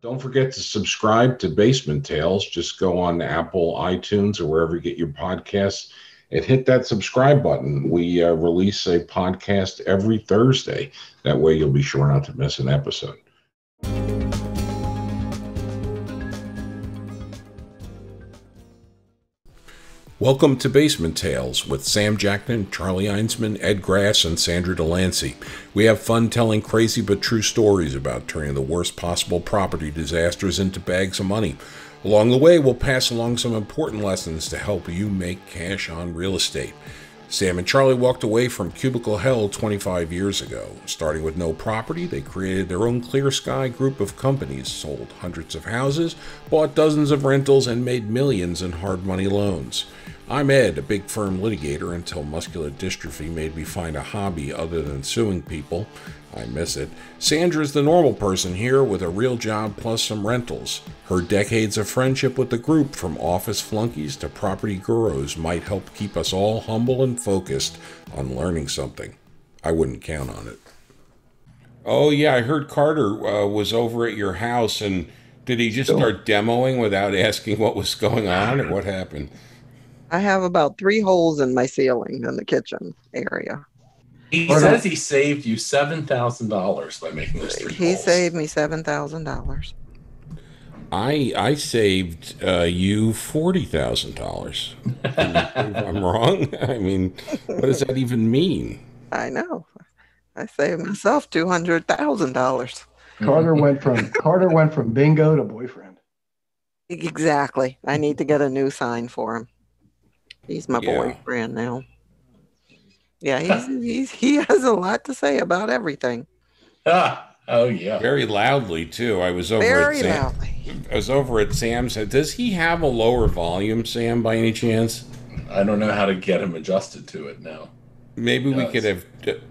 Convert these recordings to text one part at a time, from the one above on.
Don't forget to subscribe to Basement Tales. Just go on Apple, iTunes, or wherever you get your podcasts and hit that subscribe button. We release a podcast every Thursday. That way you'll be sure not to miss an episode. Welcome to Basement Tales with Sam Jackman, Charlie Einsman, Ed Grass, and Sandra Delancey. We have fun telling crazy but true stories about turning the worst possible property disasters into bags of money. Along the way, we'll pass along some important lessons to help you make cash on real estate. Sam and Charlie walked away from cubicle hell 25 years ago. Starting with no property, they created their own Clear Sky group of companies, sold hundreds of houses, bought dozens of rentals, and made millions in hard money loans. I'm Ed, a big firm litigator until muscular dystrophy made me find a hobby other than suing people. I miss it. Sandra's the normal person here with a real job plus some rentals. Her decades of friendship with the group, from office flunkies to property gurus, might help keep us all humble and focused on learning something. I wouldn't count on it. Oh yeah, I heard Carter was over at your house, and did he just start demoing without asking what was going on, or what happened? I have about 3 holes in my ceiling in the kitchen area. He says he saved you $7,000 by making those 3 holes. He saved me $7,000. I saved you $40,000. I'm wrong. I mean, what does that even mean? I know. I saved myself $200,000. Carter went from bingo to boyfriend. Exactly. I need to get a new sign for him. He's my boyfriend now. Yeah, he has a lot to say about everything. Oh yeah, very loudly too. I was over at Sam's. Does he have a lower volume, Sam, by any chance? I don't know how to get him adjusted to it now. Maybe we could have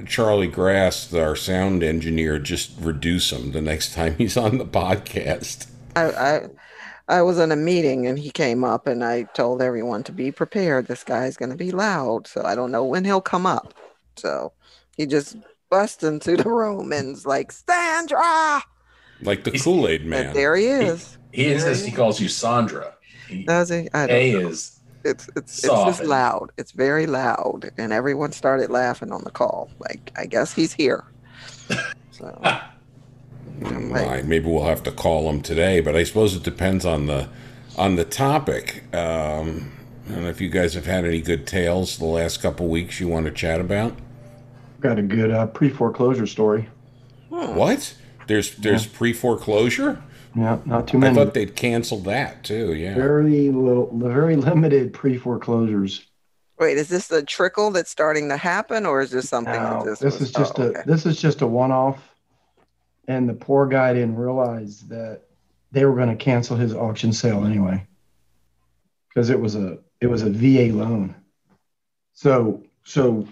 Charlie Grass, our sound engineer, just reduce him the next time he's on the podcast. I was in a meeting and he came up and I told everyone to be prepared. This guy's going to be loud. So I don't know when he'll come up. So he just busts into the room and is like, Sandra! Like the Kool-Aid man. And there he is. He insists he calls you Sandra. Does he? I don't know. It's just loud. It's very loud. And everyone started laughing on the call. Like, I guess he's here. So... maybe we'll have to call him today, but I suppose it depends on the topic. I don't know if you guys have had any good tales the last couple weeks you want to chat about. Got a good pre-foreclosure story. What? There's pre-foreclosure? Yeah, not too many. I thought they'd canceled that too. Yeah, very limited pre-foreclosures. Wait, is this a trickle that's starting to happen, or is this something? No, this is just a one-off. And the poor guy didn't realize that they were going to cancel his auction sale anyway, because it was a VA loan. So the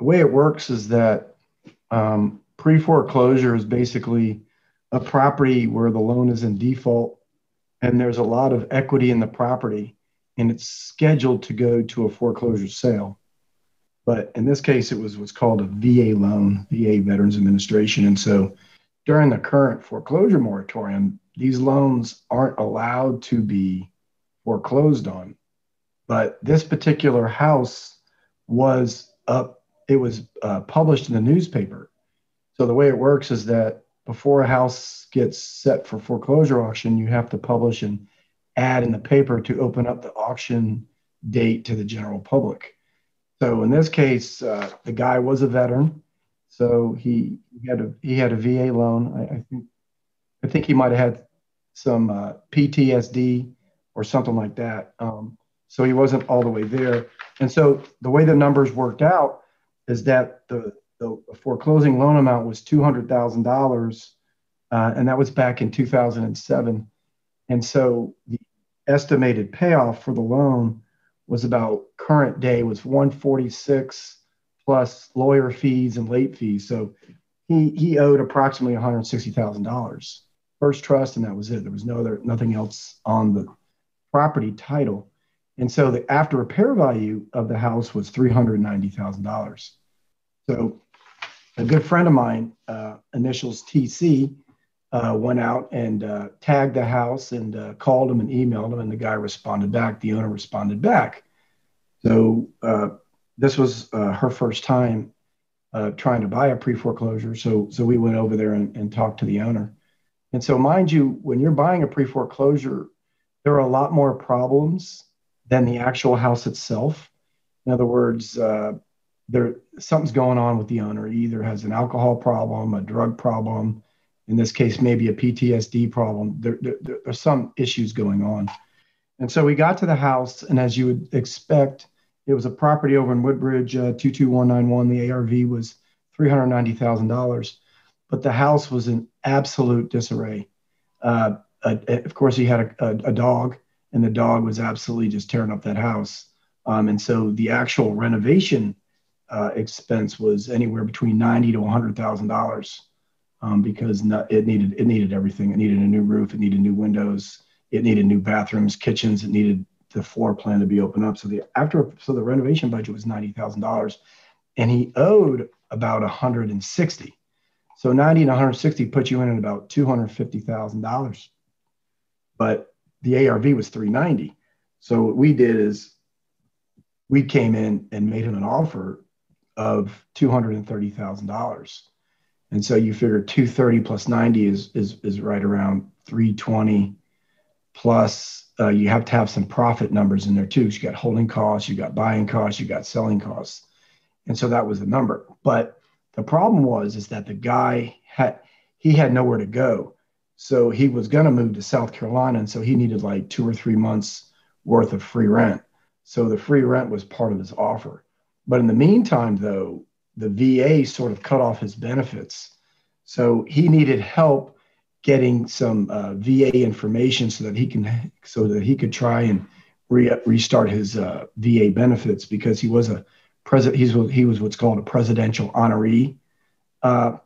way it works is that pre-foreclosure is basically a property where the loan is in default, and there's a lot of equity in the property, and it's scheduled to go to a foreclosure sale. But in this case, it was what's called a VA loan, VA Veterans Administration, and so during the current foreclosure moratorium, these loans aren't allowed to be foreclosed on. But this particular house was up, it was published in the newspaper. So the way it works is that before a house gets set for foreclosure auction, you have to publish an ad in the paper to open up the auction date to the general public. So in this case, the guy was a veteran. So he had a VA loan. I think he might have had some PTSD or something like that. So he wasn't all the way there. And so the way the numbers worked out is that the foreclosing loan amount was $200,000, and that was back in 2007. And so the estimated payoff for the loan was about current day was 146 plus lawyer fees and late fees. So he owed approximately $160,000 first trust, and that was it. There was nothing else on the property title. And so the after repair value of the house was $390,000. So a good friend of mine, initials TC, went out and tagged the house and called him and emailed him, and the guy responded back. The owner responded back. So this was her first time trying to buy a pre-foreclosure. So we went over there and talked to the owner. And so, mind you, when you're buying a pre-foreclosure, there are a lot more problems than the actual house itself. In other words, something's going on with the owner. He either has an alcohol problem, a drug problem, in this case, maybe a PTSD problem. There are some issues going on. And so we got to the house, and as you would expect, it was a property over in Woodbridge, 22191. The ARV was $390,000, but the house was in absolute disarray. Of course, he had a dog, and the dog was absolutely just tearing up that house. And so the actual renovation expense was anywhere between $90,000 to $100,000 because it needed everything. It needed a new roof, it needed new windows, it needed new bathrooms, kitchens, it needed the floor plan to be opened up. So the renovation budget was $90,000, and he owed about $160,000. So 90 and 160 put you in at about $250,000, but the ARV was 390. So what we did is we came in and made him an offer of $230,000. And so you figure 230 plus 90 is right around 320, plus you have to have some profit numbers in there too. You got holding costs, you got buying costs, you got selling costs. And so that was the number. But the problem is that the guy had nowhere to go. So he was going to move to South Carolina. And so he needed like 2 or 3 months worth of free rent. So the free rent was part of his offer. But in the meantime, though, the VA sort of cut off his benefits. So he needed help getting some VA information so that he could try and restart his VA benefits, because he was he was what's called a presidential honoree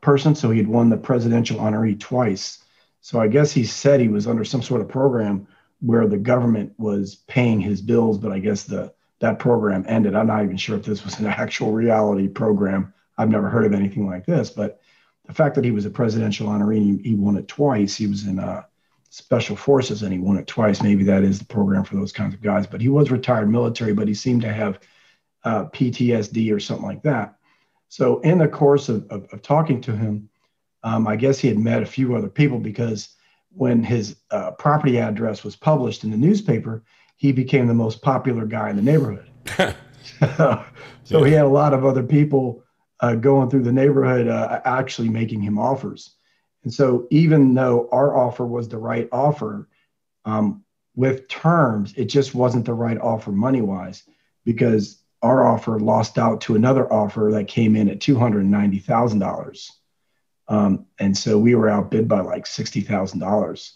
person. So he had won the presidential honoree twice. So I guess he said he was under some sort of program where the government was paying his bills, but I guess that program ended. I'm not even sure if this was an actual reality program. I've never heard of anything like this, but the fact that he was a presidential honoree, he won it twice. He was in special forces and he won it twice. Maybe that is the program for those kinds of guys, but he was retired military, but he seemed to have PTSD or something like that. So in the course of talking to him, I guess he had met a few other people, because when his property address was published in the newspaper, he became the most popular guy in the neighborhood. So he had a lot of other people going through the neighborhood actually making him offers. And so even though our offer was the right offer with terms, it just wasn't the right offer money-wise, because our offer lost out to another offer that came in at $290,000. And so we were outbid by like $60,000.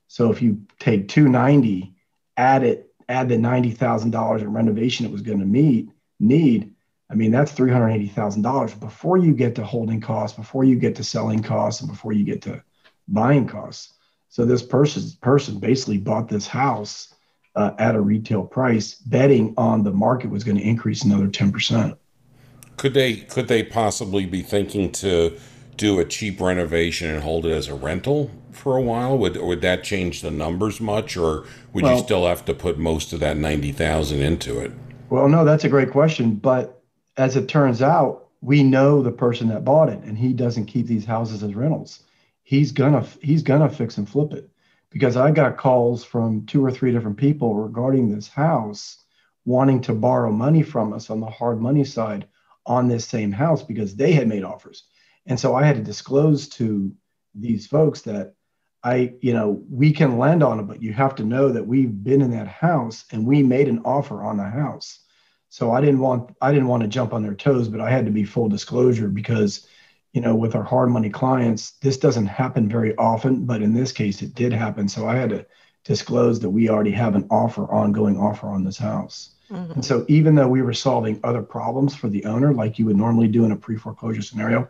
So if you take 290, add the $90,000 in renovation it was going to need, I mean, that's $380,000 before you get to holding costs, before you get to selling costs, and before you get to buying costs. So this person basically bought this house at a retail price, betting on the market was going to increase another 10%. Could they possibly be thinking to do a cheap renovation and hold it as a rental for a while? Would that change the numbers much, or would you still have to put most of that $90,000 into it? Well, no, that's a great question. But as it turns out, we know the person that bought it, and he doesn't keep these houses as rentals. He's gonna fix and flip it, because I got calls from 2 or 3 different people regarding this house wanting to borrow money from us on the hard money side on this same house because they had made offers. And so I had to disclose to these folks that we can lend on it, but you have to know that we've been in that house and we made an offer on the house. So I didn't want to jump on their toes, but I had to be full disclosure because, with our hard money clients, this doesn't happen very often, but in this case it did happen. So I had to disclose that we already have an ongoing offer on this house. Mm-hmm. And so even though we were solving other problems for the owner, like you would normally do in a pre-foreclosure scenario,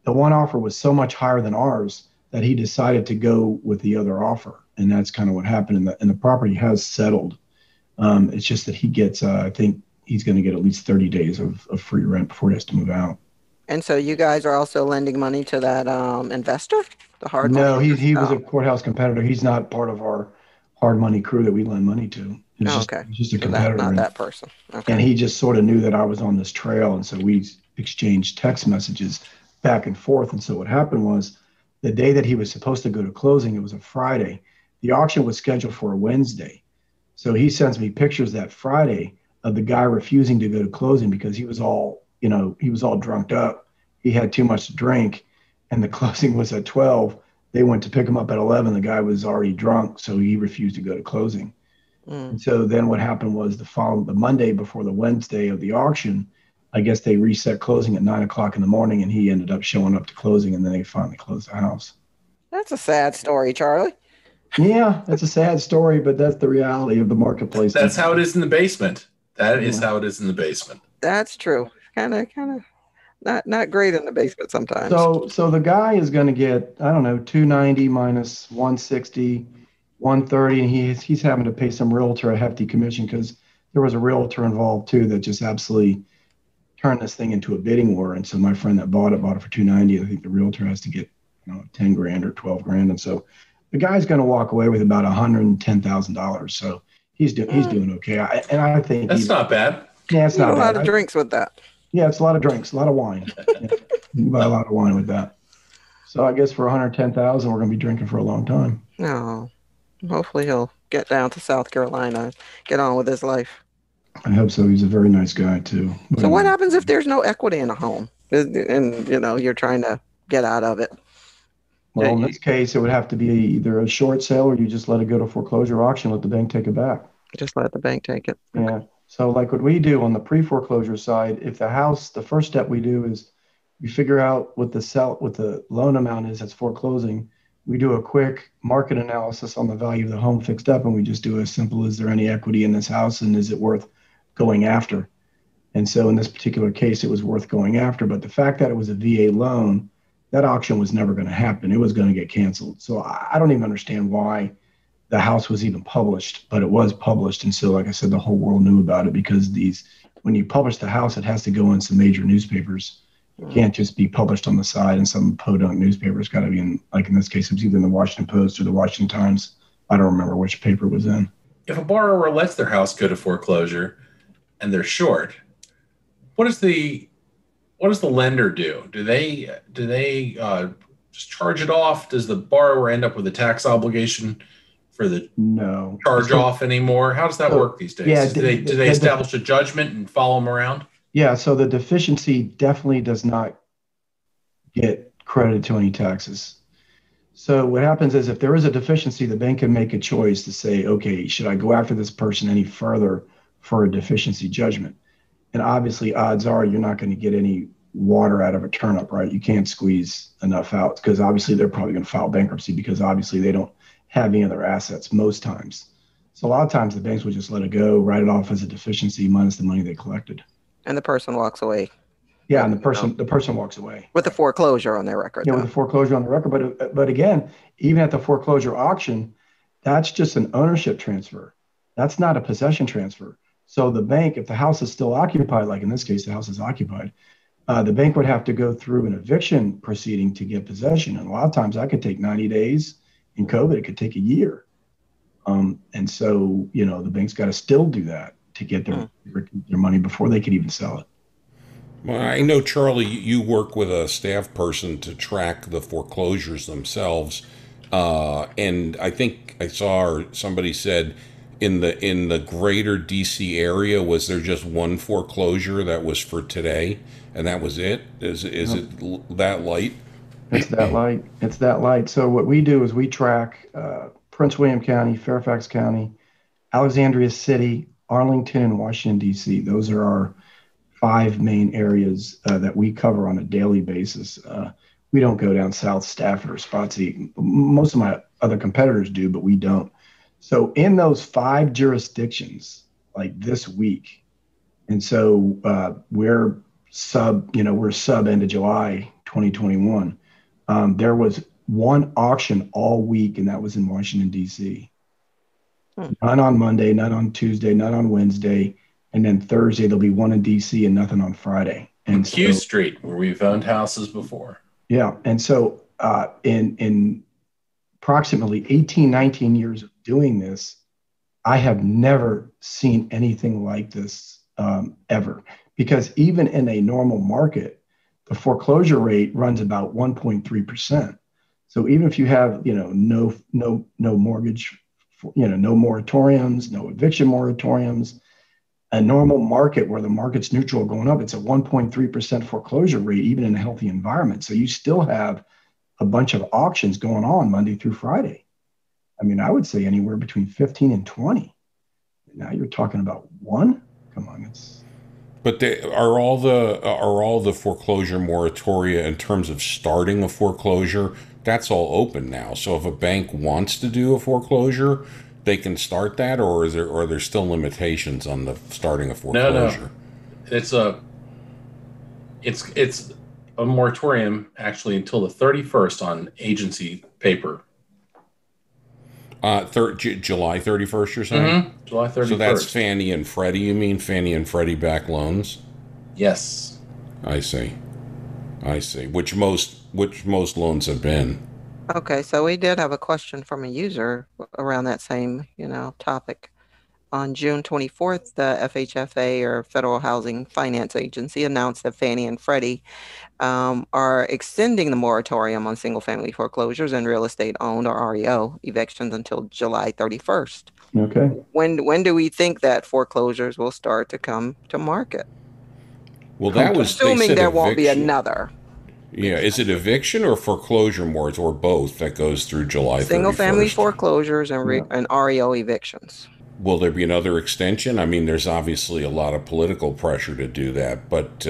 the one offer was so much higher than ours that he decided to go with the other offer. And that's kind of what happened. And the property has settled. It's just that he gets, I think he's going to get at least 30 days of free rent before he has to move out. And so you guys are also lending money to that investor, The hard No, money. he was Oh, a courthouse competitor. He's not part of our hard money crew that we lend money to. oh, okay. He's just a So that competitor. not And, that person. and Okay. he just sort of knew that I was on this trail. And so we exchanged text messages back and forth. And so what happened was the day that he was supposed to go to closing, it was a Friday. The auction was scheduled for a Wednesday. So he sends me pictures that Friday of the guy refusing to go to closing because he was all, he was all drunked up. He had too much to drink and the closing was at 12. They went to pick him up at 11. The guy was already drunk, so he refused to go to closing. And so then what happened was the Monday before the Wednesday of the auction, I guess they reset closing at 9 o'clock in the morning and he ended up showing up to closing and then they finally closed the house. That's a sad story, Charlie. Yeah, that's a sad story, but that's the reality of the marketplace. That's how it is in the basement. That is Yeah. how it is in the basement. That's true. Kind of not great in the basement sometimes. So the guy is going to get, I don't know, 290 minus 160, 130, and he's having to pay some realtor a hefty commission because there was a realtor involved too that just absolutely turned this thing into a bidding war. And so my friend that bought it for 290. I think the realtor has to get 10 grand or 12 grand. And so the guy's going to walk away with about $110,000. So he's doing okay. I think That's not bad. Yeah, it's not a lot bad. of drinks with that. Yeah, it's a lot of drinks, a lot of wine. Yeah, you can buy a lot of wine with that. So I guess for 110,000, we're going to be drinking for a long time. No. Hopefully he'll get down to South Carolina and get on with his life. I hope so. He's a very nice guy too. So what happens if there's no equity in a home and you're trying to get out of it? Well, in this case, it would have to be either a short sale or you just let it go to foreclosure auction, let the bank take it back. Just let the bank take it. Yeah. So like what we do on the pre-foreclosure side, if the first step we do is we figure out what the loan amount is that's foreclosing. We do a quick market analysis on the value of the home fixed up, and we just do as simple as, is there any equity in this house and is it worth going after? And so in this particular case, it was worth going after. But the fact that it was a VA loan, that auction was never going to happen. It was going to get canceled. So I don't even understand why the house was even published, but it was published. And so, like I said, the whole world knew about it because when you publish the house, it has to go in some major newspapers. It can't just be published on the side in some podunk newspaper. It's got to be in this case, it was either in the Washington Post or the Washington Times. I don't remember which paper it was in. If a borrower lets their house go to foreclosure and they're short, what does the lender do? Do they just charge it off? Does the borrower end up with a tax obligation for the charge off anymore? How does that work these days? Yeah, do they establish a judgment and follow them around? Yeah, so the deficiency definitely does not get credited to any taxes. So what happens is if there is a deficiency, the bank can make a choice to say, okay, should I go after this person any further for a deficiency judgment? And obviously odds are you're not going to get any water out of a turnip, right? You can't squeeze enough out because obviously they're probably going to file bankruptcy because obviously they don't have any other assets most times. So a lot of times the banks will just let it go, write it off as a deficiency minus the money they collected. And the person walks away. Yeah, and the person walks away with the foreclosure on their record. Yeah, with the foreclosure on the record. But again, even at the foreclosure auction, that's just an ownership transfer. That's not a possession transfer. So the bank, if the house is still occupied, like in this case, the house is occupied, the bank would have to go through an eviction proceeding to get possession. And a lot of times that could take 90 days. In COVID, it could take a year. And so, the bank's got to still do that to get their money before they could even sell it. Well, I know, Charlie, you work with a staff person to track the foreclosures themselves. And I think I saw or somebody said in the greater DC area, was there just one foreclosure that was for today and that was it? Is it that light? It's that light. So what we do is we track Prince William County, Fairfax County, Alexandria City, Arlington, and Washington, D.C. Those are our 5 main areas that we cover on a daily basis. We don't go down South Stafford or Spotsy. Most of my other competitors do, but we don't. So in those 5 jurisdictions, like this week, and so we're sub end of July 2021. There was one auction all week, and that was in Washington, D.C. None on Monday, none on Tuesday, none on Wednesday. And then Thursday, there'll be one in D.C. and nothing on Friday. And Q Street, where we've owned houses before. Yeah. And so in approximately 18, 19 years of doing this, I have never seen anything like this ever. Because even in a normal market, the foreclosure rate runs about 1.3%. So even if you have, no mortgage, no moratoriums, no eviction moratoriums, a normal market where the market's neutral going up, it's a 1.3% foreclosure rate, even in a healthy environment. So you still have a bunch of auctions going on Monday through Friday. I mean, I would say anywhere between 15 and 20. Now you're talking about one? Come on, But are all the foreclosure moratoria in terms of starting a foreclosure? That's all open now. So if a bank wants to do a foreclosure, they can start that, or are there still limitations on the starting a foreclosure? No. It's a moratorium actually until the 31st on agency paper. July 31st, you're saying? Mm-hmm. July 31st. So that's Fannie and Freddie, you mean? Fannie and Freddie back loans? Yes. I see. Which most loans have been. Okay, so we did have a question from a user around that same, topic. On June 24th, the FHFA, or Federal Housing Finance Agency, announced that Fannie and Freddie are extending the moratorium on single-family foreclosures and real estate owned, or REO, evictions until July 31st. Okay. When do we think that foreclosures will start to come to market? Well, that was assuming there won't be another. Yeah, is it eviction or foreclosure mores, or both, that goes through July 31st? Single-family foreclosures and REO evictions. Will there be another extension? I mean, there's obviously a lot of political pressure to do that, but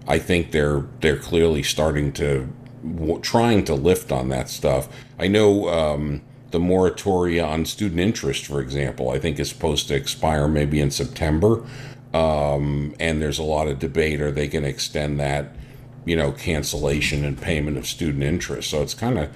I think they're clearly trying to lift on that stuff. I know the moratoria on student interest, for example, I think is supposed to expire maybe in September, and there's a lot of debate: are they going to extend that, cancellation and payment of student interest? So it's kind of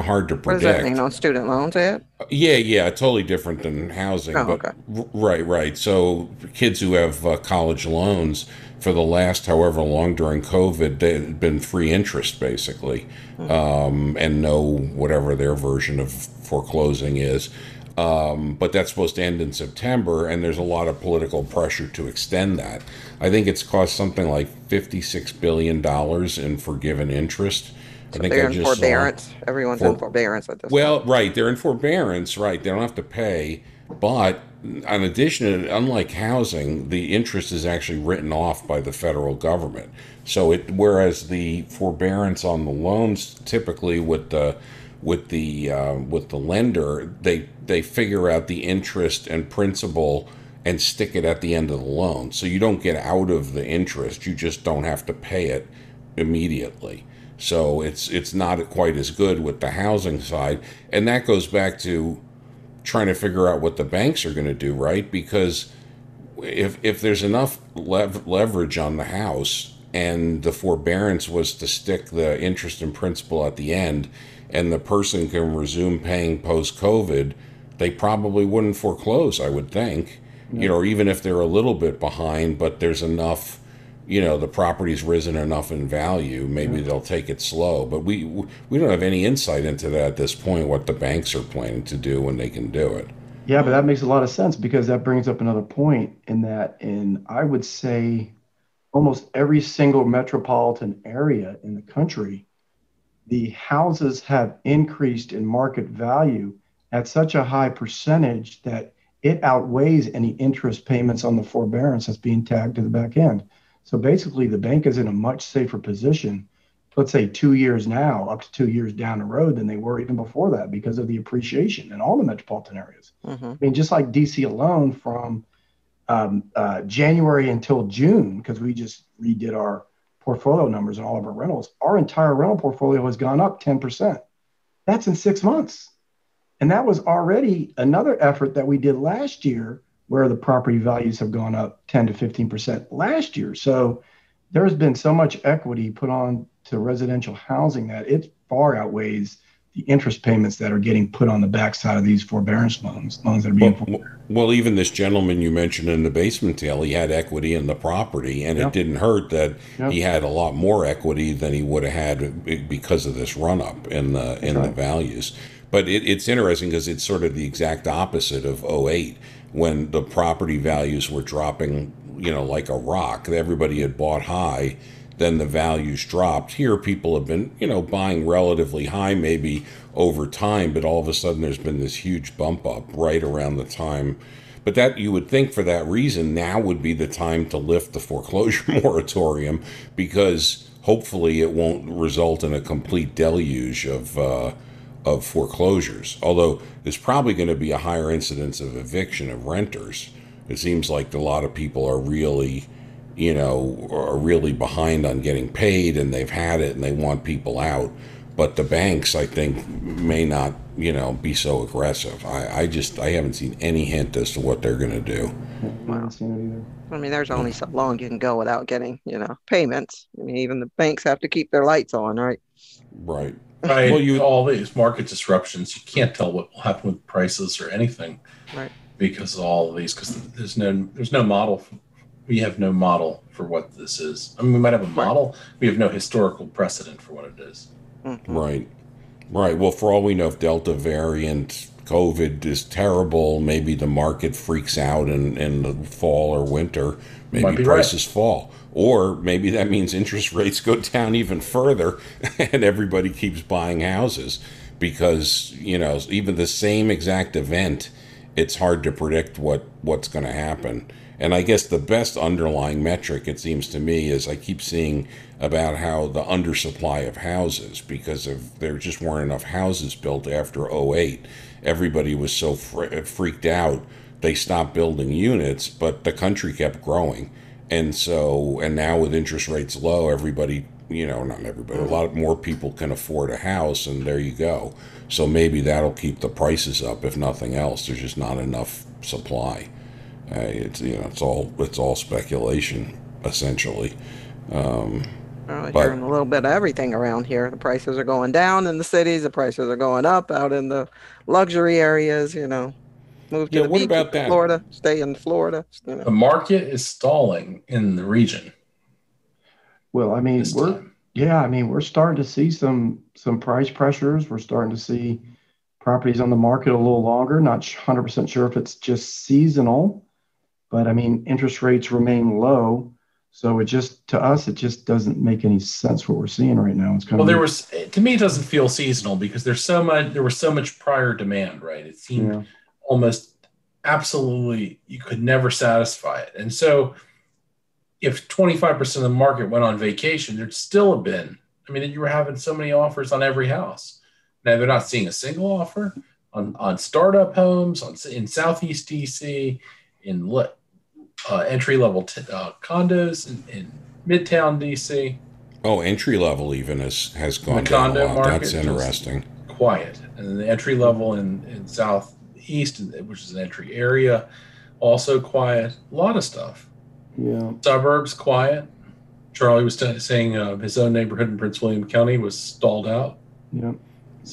hard to predict. What does that mean on student loans, Ed? Yeah, totally different than housing. Oh, but, okay. Right. So kids who have college loans, for the last however long during COVID, they've been free interest basically, and no whatever their version of foreclosing is. But that's supposed to end in September, and there's a lot of political pressure to extend that. I think it's cost something like $56 billion in forgiven interest. So they're in forbearance. Everyone's in forbearance at this point. Right. They're in forbearance. Right. They don't have to pay. But in addition, unlike housing, the interest is actually written off by the federal government. So whereas the forbearance on the loans, typically with the lender, they figure out the interest and principal and stick it at the end of the loan. So you don't get out of the interest. You just don't have to pay it immediately. So it's not quite as good with the housing side. And that goes back to trying to figure out what the banks are going to do, right? Because if there's enough leverage on the house, and the forbearance was to stick the interest and principal at the end, and the person can resume paying post-COVID, they probably wouldn't foreclose, I would think. Or even if they're a little bit behind, but there's enough, the property's risen enough in value, maybe they'll take it slow. But we don't have any insight into that at this point, what the banks are planning to do when they can do it. Yeah, but that makes a lot of sense, because that brings up another point in I would say almost every single metropolitan area in the country, the houses have increased in market value at such a high percentage that it outweighs any interest payments on the forbearance that's being tagged to the back end. So basically, the bank is in a much safer position, let's say 2 years now, up to 2 years down the road, than they were even before that, because of the appreciation in all the metropolitan areas. Mm-hmm. I mean, just like DC alone, from January until June, because we just redid our portfolio numbers and all of our rentals, our entire rental portfolio has gone up 10%. That's in 6 months. And that was already another effort that we did last year, where the property values have gone up 10 to 15% last year. So there's been so much equity put on to residential housing that it far outweighs the interest payments that are getting put on the backside of these forbearance loans that are being well, even this gentleman you mentioned in the basement tale, he had equity in the property, and it didn't hurt that he had a lot more equity than he would have had because of this run up in the values. But it's interesting because it's sort of the exact opposite of '08 when the property values were dropping, like a rock. Everybody had bought high, then the values dropped. Here, people have been, buying relatively high, maybe over time, but all of a sudden there's been this huge bump up right around the time. But that you would think for that reason, now would be the time to lift the foreclosure moratorium, because hopefully it won't result in a complete deluge of foreclosures. Although there's probably going to be a higher incidence of eviction of renters. It seems like a lot of people are really behind on getting paid, and they've had it and they want people out. But the banks, I think, may not, be so aggressive. I haven't seen any hint as to what they're going to do. Wow. I mean, there's only so long you can go without getting, payments. I mean, even the banks have to keep their lights on, right? Right. Right. Well, all these market disruptions, you can't tell what will happen with prices or anything, right? Because of all of these, because there's no model. We have no model for what this is. I mean, we might have a model. We have no historical precedent for what it is. Mm-hmm. Right. Well, for all we know, if Delta variant COVID is terrible, maybe the market freaks out in the fall or winter. Maybe prices fall. Or maybe that means interest rates go down even further and everybody keeps buying houses because, even the same exact event, it's hard to predict what's going to happen. And I guess the best underlying metric, it seems to me, is I keep seeing about how the undersupply of houses, because there just weren't enough houses built after '08. Everybody was so freaked out, they stopped building units, but the country kept growing. And now with interest rates low, everybody, not everybody, a lot more people can afford a house, and there you go. So maybe that'll keep the prices up, if nothing else. There's just not enough supply. It's all speculation, essentially. Hearing a little bit of everything around here. The prices are going down in the cities. The prices are going up out in the luxury areas. Move to the beach, about that? Florida, stay in Florida. The market is stalling in the region. Well, I mean, we're starting to see some price pressures. We're starting to see properties on the market a little longer. Not 100% sure if it's just seasonal, but I mean, interest rates remain low. So to us, it just doesn't make any sense what we're seeing right now. It's kind of to me, it doesn't feel seasonal because there was so much prior demand, right? It seemed almost absolutely, you could never satisfy it. And so if 25% of the market went on vacation, there'd still have been, you were having so many offers on every house. Now they're not seeing a single offer on startup homes, in Southeast DC, in entry-level condos in Midtown DC. Oh, entry-level even has gone the down condo a lot. market, That's interesting. Quiet. And the entry-level in Southeast, which is an entry area, also quiet. A lot of stuff. Yeah. Suburbs, quiet. Charlie was saying his own neighborhood in Prince William County was stalled out. Yeah.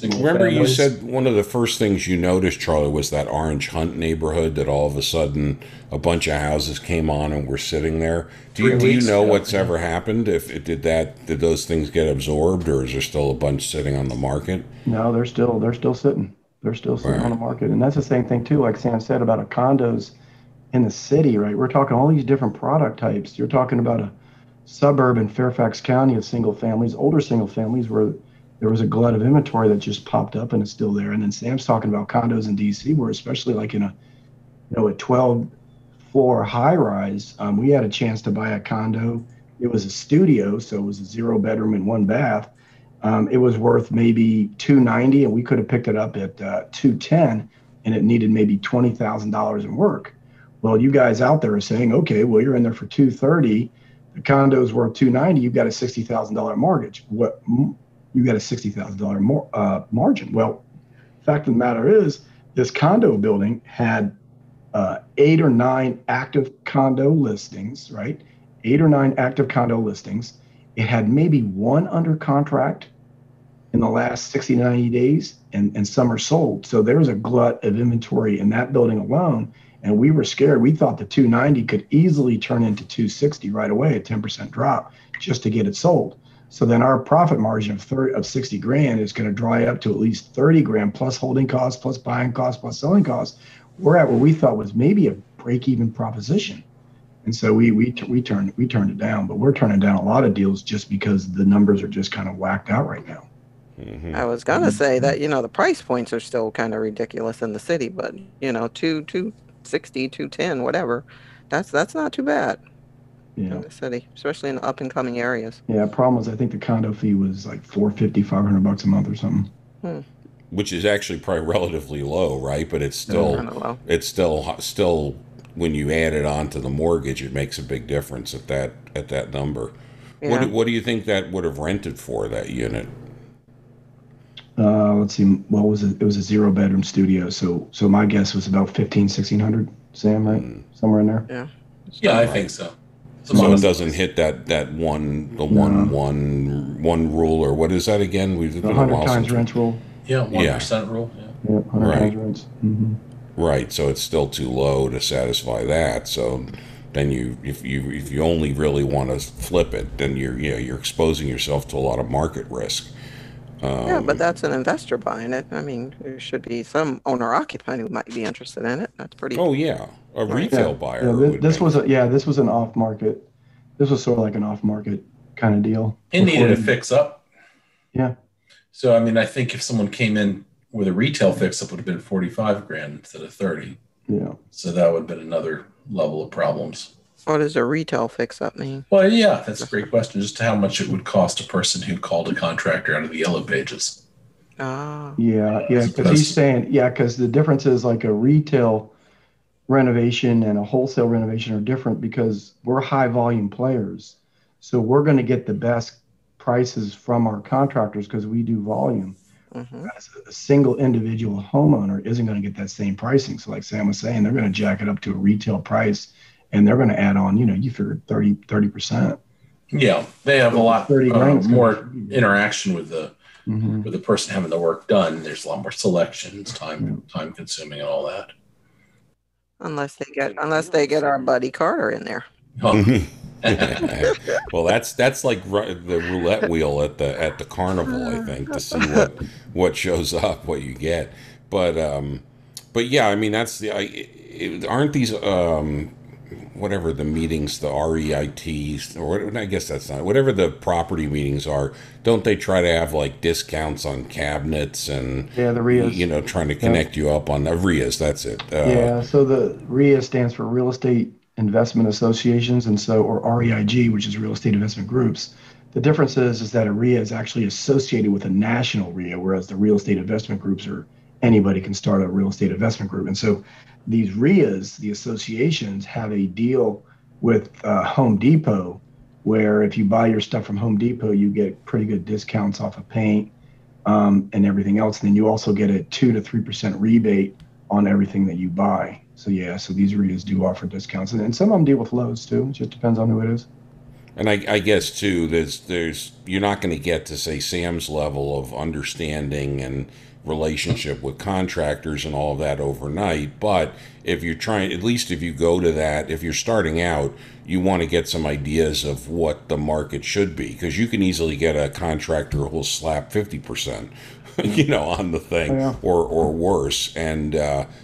Remember you said one of the first things you noticed, Charlie, was that Orange Hunt neighborhood that all of a sudden a bunch of houses came on and were sitting there. Do you know what's ever happened? Did those things get absorbed, or is there still a bunch sitting on the market? No, they're still sitting. They're still sitting on the market. And that's the same thing too, like Sam said about condos in the city, right? We're talking all these different product types. You're talking about a suburb in Fairfax County of single families, older single families, where there was a glut of inventory that just popped up and it's still there. And then Sam's talking about condos in DC, where especially like in a 12-floor high rise, we had a chance to buy a condo. It was a studio, so it was a 0-bedroom and 1 bath. It was worth maybe $290, and we could have picked it up at $210, and it needed maybe $20,000 in work. Well, you guys out there are saying, okay, well, you're in there for $230. The condo's worth $290. You've got a $60,000 mortgage. You got a $60,000 margin. Well, fact of the matter is, this condo building had 8 or 9 active condo listings, right? 8 or 9 active condo listings. It had maybe 1 under contract in the last 60 to 90 days, and some are sold. So there's a glut of inventory in that building alone. And we were scared. We thought the 290 could easily turn into 260 right away, a 10% drop just to get it sold. So then our profit margin of 60 grand is going to dry up to at least 30 grand plus holding costs, plus buying costs, plus selling costs. We're at what we thought was maybe a break-even proposition. And so we turned it down, but we're turning down a lot of deals just because the numbers are just kind of whacked out right now. Mm-hmm. I was gonna say that, the price points are still kind of ridiculous in the city, but 260, 210, whatever, that's not too bad. Yeah. In the city, especially in the up and coming areas. Yeah. Problem is, I think the condo fee was like $450, $500 a month or something. Which is actually probably relatively low, right? But it's still still when you add it on to the mortgage, it makes a big difference at that number. Yeah. What do you think that would have rented for, that unit? Let's see. What was it? It was a 0-bedroom studio. So my guess was about 1,500, 1,600. Sam, right? Somewhere in there. Yeah. Yeah, I think so. So it doesn't hit that one rule, or what is that again? The 100 times rent rule. Yeah, 1% rule. Yeah, 100 times rents. Mm-hmm. Right. So it's still too low to satisfy that. So then if you only really want to flip it, then you're exposing yourself to a lot of market risk. Yeah, but that's an investor buying it. I mean, there should be some owner-occupant who might be interested in it. That's pretty. Oh yeah, a retail buyer. Yeah, this was an off-market. This was sort of like an off-market kind of deal. It needed a fix-up. Yeah. So I mean, I think if someone came in with a retail fix-up, it would have been 45 grand instead of 30. Yeah. So that would have been another level of problems. What does a retail fix-up mean? Well, yeah, that's a great question. Just how much it would cost a person who called a contractor out of the yellow pages. Ah. Yeah, because he's saying, because the difference is like a retail renovation and a wholesale renovation are different because we're high volume players. So we're going to get the best prices from our contractors because we do volume. Mm-hmm. As a single individual homeowner isn't going to get that same pricing. So like Sam was saying, they're going to jack it up to a retail price. And they're going to add on, you figured 30%. Yeah, they have a lot more interaction with the person having the work done. There's a lot more selection. It's time consuming and all that. Unless they get our buddy Carter in there. Oh. Well, that's like the roulette wheel at the carnival, I think, to see what shows up, what you get. But yeah, I mean aren't these whatever the meetings, the REITs, or I guess that's not, whatever the property meetings are, don't they try to have like discounts on cabinets and the REIAs, trying to connect you up on the REIAs? That's it. So the REIA stands for Real Estate Investment Associations, and or REIG, which is Real Estate Investment Groups. The difference is that a REIA is actually associated with a national REIA, whereas the real estate investment groups anybody can start a real estate investment group. And so these REIAs, the associations, have a deal with Home Depot, where if you buy your stuff from Home Depot, you get pretty good discounts off of paint and everything else. And then you also get a 2 to 3% rebate on everything that you buy. So these REIAs do offer discounts, and some of them deal with lows too. It just depends on who it is. And I guess too, there's you're not going to get to say Sam's level of understanding and relationship with contractors and all of that overnight, but if you're trying, at least if you go to that, if you're starting out, you want to get some ideas of what the market should be, because you can easily get a contractor who will slap 50% on the thing, or worse, and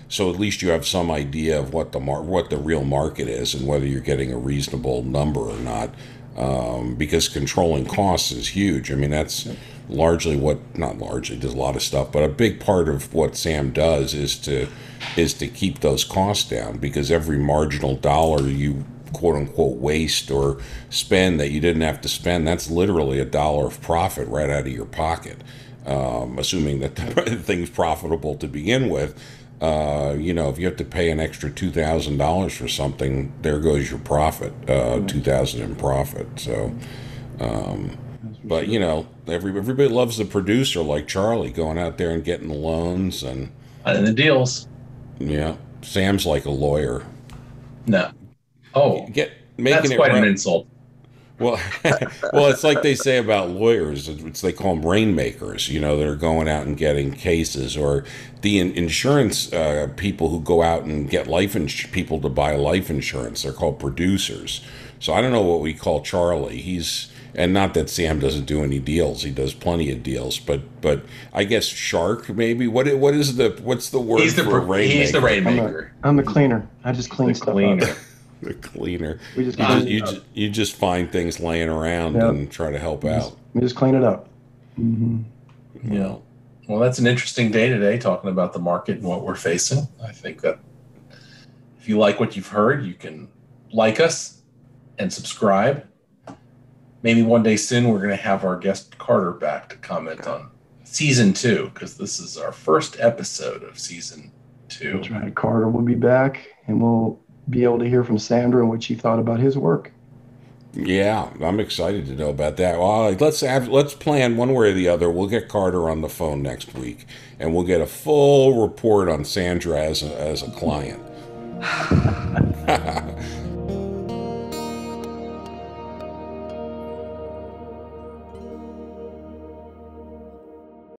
so at least you have some idea of what the real market is and whether you're getting a reasonable number or not, because controlling costs is huge. I mean, that's largely not largely, there's a lot of stuff, but a big part of what Sam does is to keep those costs down, because every marginal dollar you quote unquote waste or spend that you didn't have to spend, that's literally $1 of profit right out of your pocket, assuming that the thing's profitable to begin with. If you have to pay an extra $2,000 for something, there goes your profit, $2,000 in profit. So but everybody loves the producer like Charlie going out there and getting the loans and the deals. Yeah, Sam's like a lawyer. No. Oh, making that's quite an insult. Well, well, it's like they say about lawyers. It's they call them rainmakers. You know, that are going out and getting cases, or the insurance people who go out and get people to buy life insurance. They're called producers. So I don't know what we call Charlie. And not that Sam doesn't do any deals. He does plenty of deals. But I guess shark maybe. What's the word for rainmaker? He's the rainmaker. I'm the cleaner. I just clean stuff up. The cleaner. You just find things laying around and try to help out. We just clean it up. Mm-hmm. Yeah. Well, that's an interesting day today, talking about the market and what we're facing. I think that if you like what you've heard, you can like us and subscribe. Maybe one day soon we're going to have our guest Carter back to comment on season 2, because this is our first episode of season 2. That's right. Carter will be back, and we'll be able to hear from Sandra and what she thought about his work. Yeah, I'm excited to know about that. Well, let's plan one way or the other. We'll get Carter on the phone next week, and we'll get a full report on Sandra as a client.